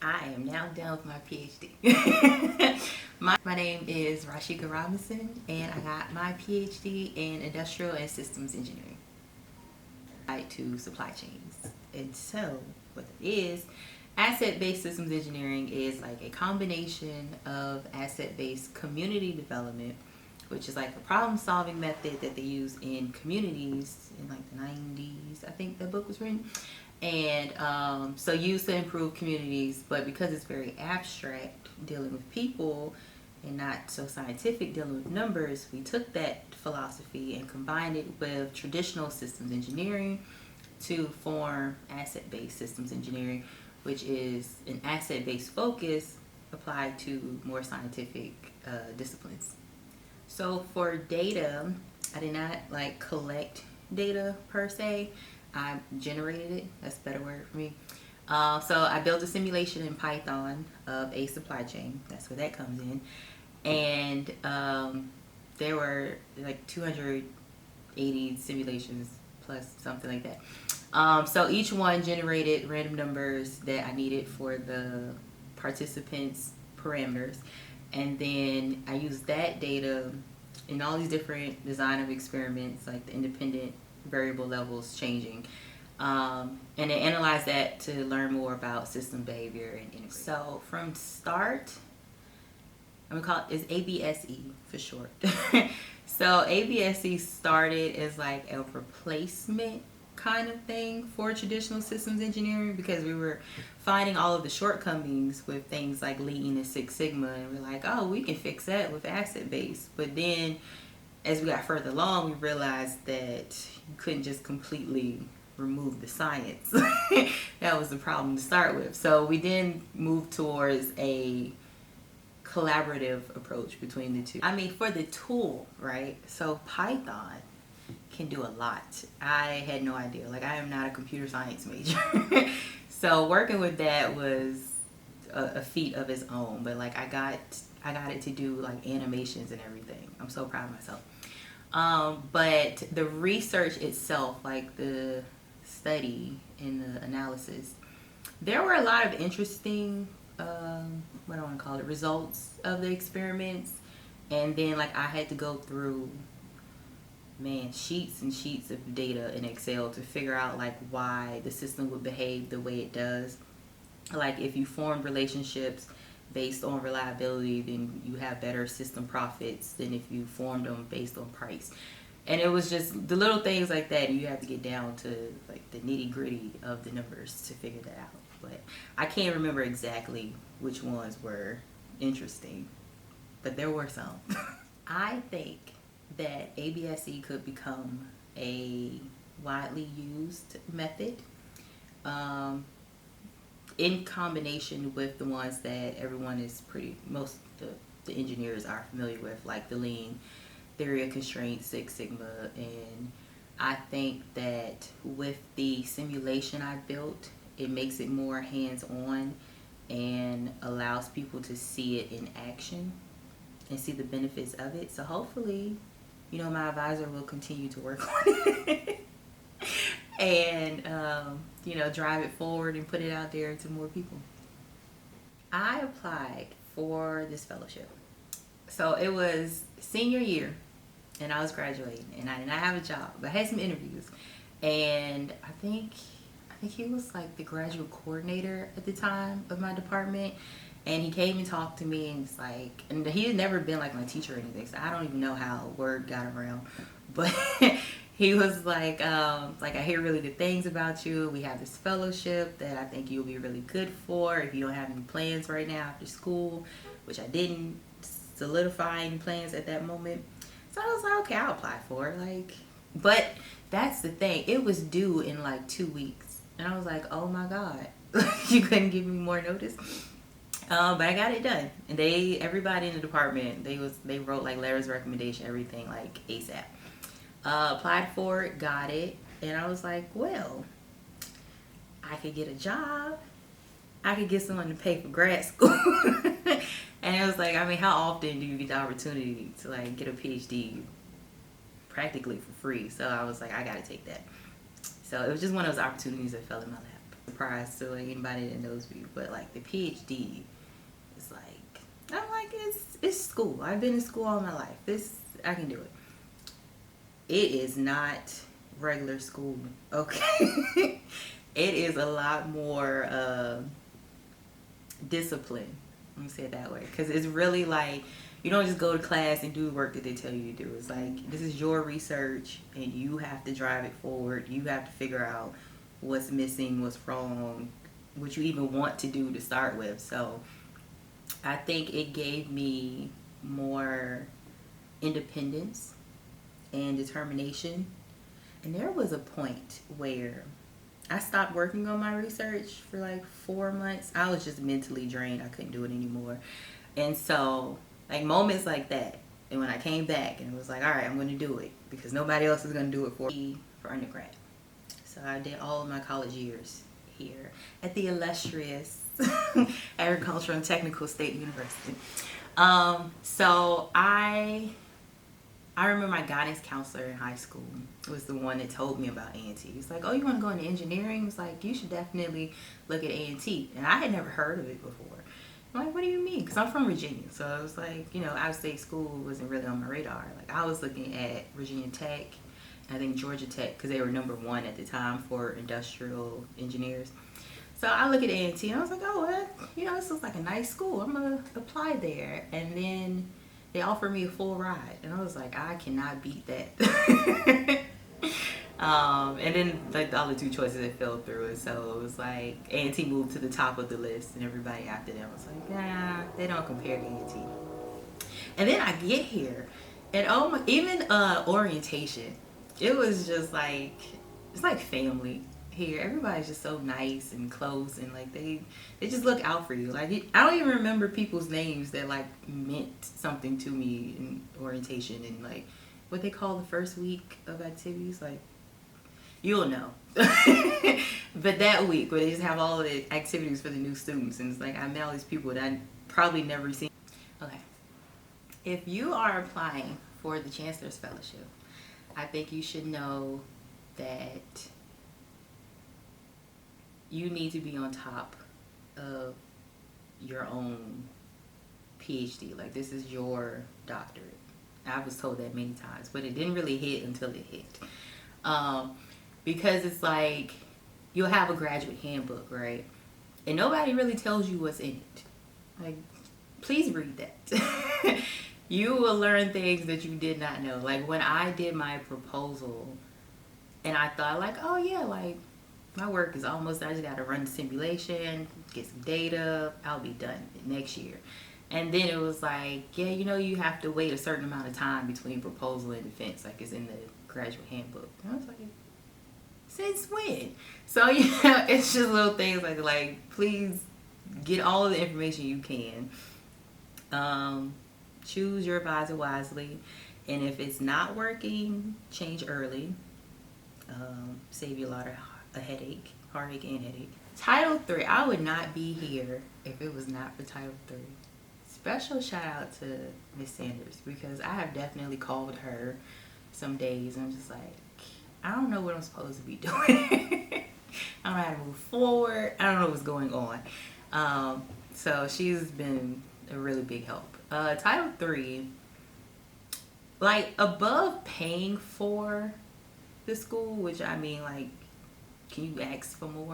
I am now done with my PhD. my name is Rasheka Robinson, and I got my PhD in Industrial and Systems Engineering tied to supply chains. And so, what it is, asset-based systems engineering is like a combination of asset-based community development, which is like a problem-solving method that they use in communities in like the 90s, I think that book was written. And so used to improve communities, but because it's very abstract, dealing with people, and not so scientific, dealing with numbers, we took that philosophy and combined it with traditional systems engineering to form asset-based systems engineering, which is an asset-based focus applied to more scientific disciplines. So for data, I did not like collect data per se. I generated it. That's a better word for me. So I built a simulation in Python of a supply chain. That's where that comes in. And there were like 280 simulations plus something like that. So each one generated random numbers that I needed for the participants' parameters. And then I used that data in all these different design of experiments, like the independent variable levels changing, and then analyze that to learn more about system behavior and integration. So from start, I'm gonna call it is ABSE for short. So ABSE started as like a replacement kind of thing for traditional systems engineering because we were finding all of the shortcomings with things like Lean and Six Sigma, and we're like, oh, we can fix that with asset based. But then as we got further along, we realized that you couldn't just completely remove the science. That was the problem to start with. So we then moved towards a collaborative approach between the two. I mean, for the tool, right? So Python can do a lot. I had no idea. Like, I am not a computer science major. So working with that was a feat of its own. But like, I got it to do like animations and everything. I'm so proud of myself. But the research itself, like the study and the analysis, there were a lot of interesting, what do I want to call it, results of the experiments. And then like I had to go through, man, sheets and sheets of data in Excel to figure out like why the system would behave the way it does. Like if you formed relationships based on reliability, then you have better system profits than if you formed them based on price. And it was just the little things like that. You have to get down to like the nitty gritty of the numbers to figure that out. But I can't remember exactly which ones were interesting, but there were some. I think that ABSE could become a widely used method. In combination with the ones that everyone is most the engineers are familiar with, like the Lean, Theory of Constraints, Six Sigma. And I think that with the simulation I built, it makes it more hands-on and allows people to see it in action and see the benefits of it. So hopefully, my advisor will continue to work on it. And drive it forward and put it out there to more people. I applied for this fellowship. So it was senior year and I was graduating and I did not have a job, but I had some interviews. And I think he was like the graduate coordinator at the time of my department. And he came and talked to me, and it's like, and he had never been like my teacher or anything, so I don't even know how word got around. But he was like, I hear really good things about you. We have this fellowship that I think you'll be really good for if you don't have any plans right now after school, which I didn't solidify any plans at that moment. So I was like, okay, I'll apply for it. But that's the thing. It was due in like 2 weeks. And I was like, oh my God, you couldn't give me more notice. But I got it done. And everybody in the department, they wrote like letters of recommendation, everything like ASAP. Applied for it, got it, and I was like, well, I could get a job, I could get someone to pay for grad school. And it was like, I mean, how often do you get the opportunity to like get a PhD practically for free? So I was like, I gotta take that. So it was just one of those opportunities that fell in my lap. Surprise to like anybody that knows me, but like the PhD is like, I'm like, it's school. I've been in school all my life. I can do it. It is not regular school, okay? It is a lot more discipline. Let me say it that way, because it's really like you don't just go to class and do the work that they tell you to do. It's like this is your research, and you have to drive it forward. You have to figure out what's missing, what's wrong, what you even want to do to start with. So I think it gave me more independence and determination. And there was a point where I stopped working on my research for like 4 months. I was just mentally drained. I couldn't do it anymore. And so, like, moments like that, and when I came back and it was like, all right, I'm going to do it because nobody else is going to do it for me for undergrad. So I did all of my college years here at the illustrious Agricultural and Technical State University. So I remember my guidance counselor in high school was the one that told me about A&T. He was like, oh, you want to go into engineering? He's like, you should definitely look at A&T. And I had never heard of it before. I'm like, what do you mean? Because I'm from Virginia. So I was like, out-of-state school wasn't really on my radar. Like, I was looking at Virginia Tech, and I think Georgia Tech, because they were #1 at the time for industrial engineers. So I look at A&T, and I was like, oh, well, this looks like a nice school. I'm going to apply there. And then they offered me a full ride, and I was like, I cannot beat that. And then like the other 2 choices that fell through, and so it was like A&T moved to the top of the list, and everybody after them was like, nah, they don't compare to A&T. And then I get here, and even orientation, it was just like, it's like family here. Everybody's just so nice and close, and like they just look out for you. Like I don't even remember people's names that like meant something to me in orientation, and like what they call the first week of activities, like you'll know. But that week where they just have all of the activities for the new students, and it's like I met all these people that I probably never seen. Okay, if you are applying for the Chancellor's Fellowship, I think you should know that you need to be on top of your own PhD. Like, this is your doctorate. I was told that many times, but it didn't really hit until it hit. Because it's like, you'll have a graduate handbook, right? And nobody really tells you what's in it. Like, please read that. You will learn things that you did not know. Like, when I did my proposal, and I thought like, oh yeah, like, my work is almost, I just got to run the simulation, get some data, I'll be done next year. And then it was like, yeah, you have to wait a certain amount of time between proposal and defense, like it's in the graduate handbook. And I was like, since when? So, it's just little things like please get all of the information you can. Choose your advisor wisely. And if it's not working, change early. Save you a lot of heartache and headache. Title III, I would not be here if it was not for Title III. Special shout out to Miss Sanders, because I have definitely called her some days and I'm just like, I don't know what I'm supposed to be doing. I don't know how to move forward. I don't know what's going on. So she's been a really big help. Title III, like, above paying for the school, which I mean, like, can you ask for more?